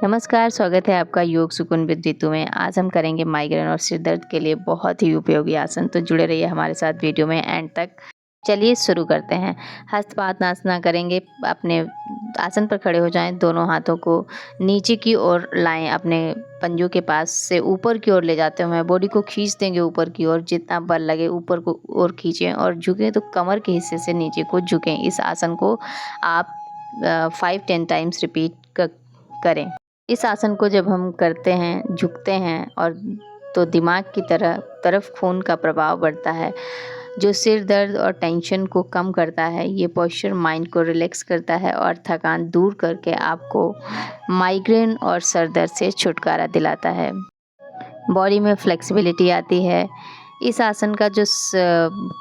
नमस्कार, स्वागत है आपका योग सुकून विद रितु में। आज हम करेंगे माइग्रेन और सिर दर्द के लिए बहुत ही उपयोगी आसन। तो जुड़े रहिए हमारे साथ वीडियो में एंड तक। चलिए शुरू करते हैं। हस्तपादासन करेंगे। अपने आसन पर खड़े हो जाएं, दोनों हाथों को नीचे की ओर लाएं, अपने पंजों के पास से ऊपर की ओर ले जाते हुए बॉडी को खींच देंगे ऊपर की ओर। जितना बल लगे ऊपर को ओर खींचें और झुकें तो कमर के हिस्से से नीचे को झुकें। इस आसन को आप 5-10 टाइम्स रिपीट करें। इस आसन को जब हम करते हैं, झुकते हैं और तो दिमाग की तरफ खून का प्रभाव बढ़ता है, जो सिर दर्द और टेंशन को कम करता है। ये पोस्चर माइंड को रिलैक्स करता है और थकान दूर करके आपको माइग्रेन और सर दर्द से छुटकारा दिलाता है। बॉडी में फ्लेक्सिबिलिटी आती है। इस आसन का जो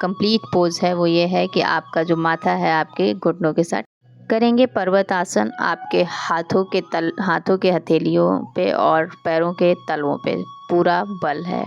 कंप्लीट पोज है वो ये है कि आपका जो माथा है आपके घुटनों के साथ करेंगे। पर्वत आसन आपके हाथों के हथेलियों पे और पैरों के तलवों पे पूरा बल है।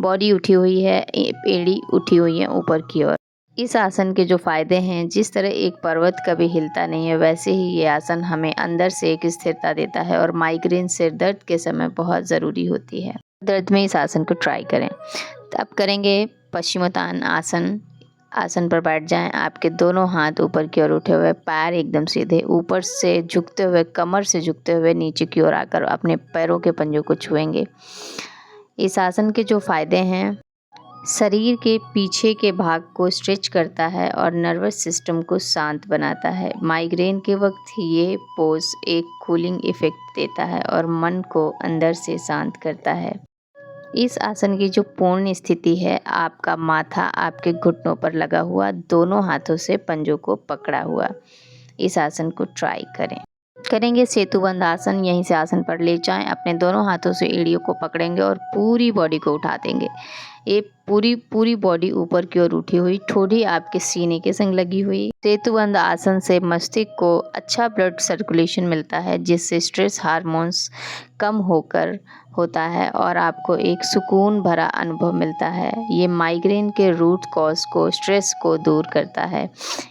बॉडी उठी हुई है, एड़ी उठी हुई है ऊपर की ओर। इस आसन के जो फायदे हैं, जिस तरह एक पर्वत कभी हिलता नहीं है, वैसे ही ये आसन हमें अंदर से एक स्थिरता देता है और माइग्रेन सिर दर्द के समय बहुत ज़रूरी होती है। दर्द में इस आसन को ट्राई करें। अब करेंगे पश्चिमोत्तान आसन पर बैठ जाएं। आपके दोनों हाथ ऊपर की ओर उठे हुए, पैर एकदम सीधे, ऊपर से झुकते हुए, कमर से झुकते हुए नीचे की ओर आकर अपने पैरों के पंजों को छुएंगे। इस आसन के जो फायदे हैं, शरीर के पीछे के भाग को स्ट्रेच करता है और नर्वस सिस्टम को शांत बनाता है। माइग्रेन के वक्त ये पोज एक कूलिंग इफेक्ट देता है और मन को अंदर से शांत करता है। इस आसन की जो पूर्ण स्थिति है, आपका माथा आपके घुटनों पर लगा हुआ, दोनों हाथों से पंजों को पकड़ा हुआ। इस आसन को ट्राई करेंगे सेतुबंद आसन। यहीं से आसन पर ले जाएं, अपने दोनों हाथों से एड़ियों को पकड़ेंगे और पूरी बॉडी को उठा देंगे। ये पूरी बॉडी ऊपर की ओर उठी हुई, ठोड़ी आपके सीने के संग लगी हुई। सेतुबंद आसन से मस्तिष्क को अच्छा ब्लड सर्कुलेशन मिलता है, जिससे स्ट्रेस हार्मोन्स कम होता है और आपको एक सुकून भरा अनुभव मिलता है। ये माइग्रेन के रूट कॉज को, स्ट्रेस को दूर करता है।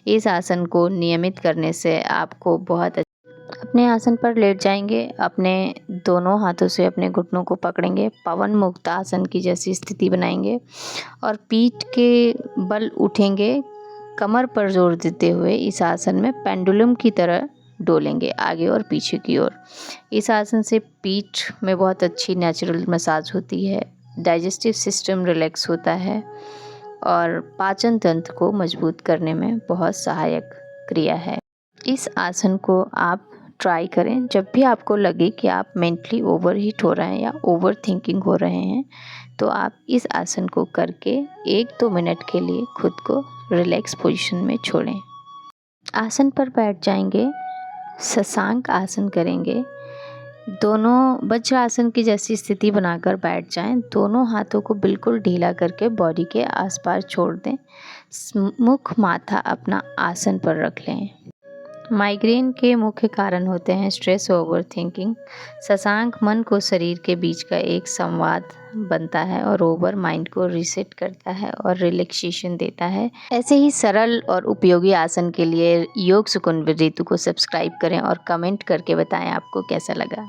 इस आसन को नियमित करने से आपको बहुत अपने आसन पर लेट जाएंगे, अपने दोनों हाथों से अपने घुटनों को पकड़ेंगे, पवन मुक्त आसन की जैसी स्थिति बनाएंगे और पीठ के बल उठेंगे, कमर पर जोर देते हुए इस आसन में पेंडुलम की तरह डोलेंगे आगे और पीछे की ओर। इस आसन से पीठ में बहुत अच्छी नेचुरल मसाज होती है, डाइजेस्टिव सिस्टम रिलैक्स होता है और पाचन तंत्र को मजबूत करने में बहुत सहायक क्रिया है। इस आसन को आप ट्राई करें। जब भी आपको लगे कि आप मेंटली ओवर हीट हो रहे हैं या ओवर थिंकिंग हो रहे हैं, तो आप इस आसन को करके 1-2 मिनट के लिए खुद को रिलैक्स पोजीशन में छोड़ें। आसन पर बैठ जाएंगे, शशांक आसन करेंगे। दोनों वज्रासन की जैसी स्थिति बनाकर बैठ जाएं। दोनों हाथों को बिल्कुल ढीला करके बॉडी के आसपास छोड़ दें। मुख माथा अपना आसन पर रख लें। माइग्रेन के मुख्य कारण होते हैं स्ट्रेस, ओवर थिंकिंग। शशांक मन को शरीर के बीच का एक संवाद बनता है और ओवर माइंड को रीसेट करता है और रिलैक्सेशन देता है। ऐसे ही सरल और उपयोगी आसन के लिए योग सुकून विद रितु को सब्सक्राइब करें और कमेंट करके बताएं आपको कैसा लगा।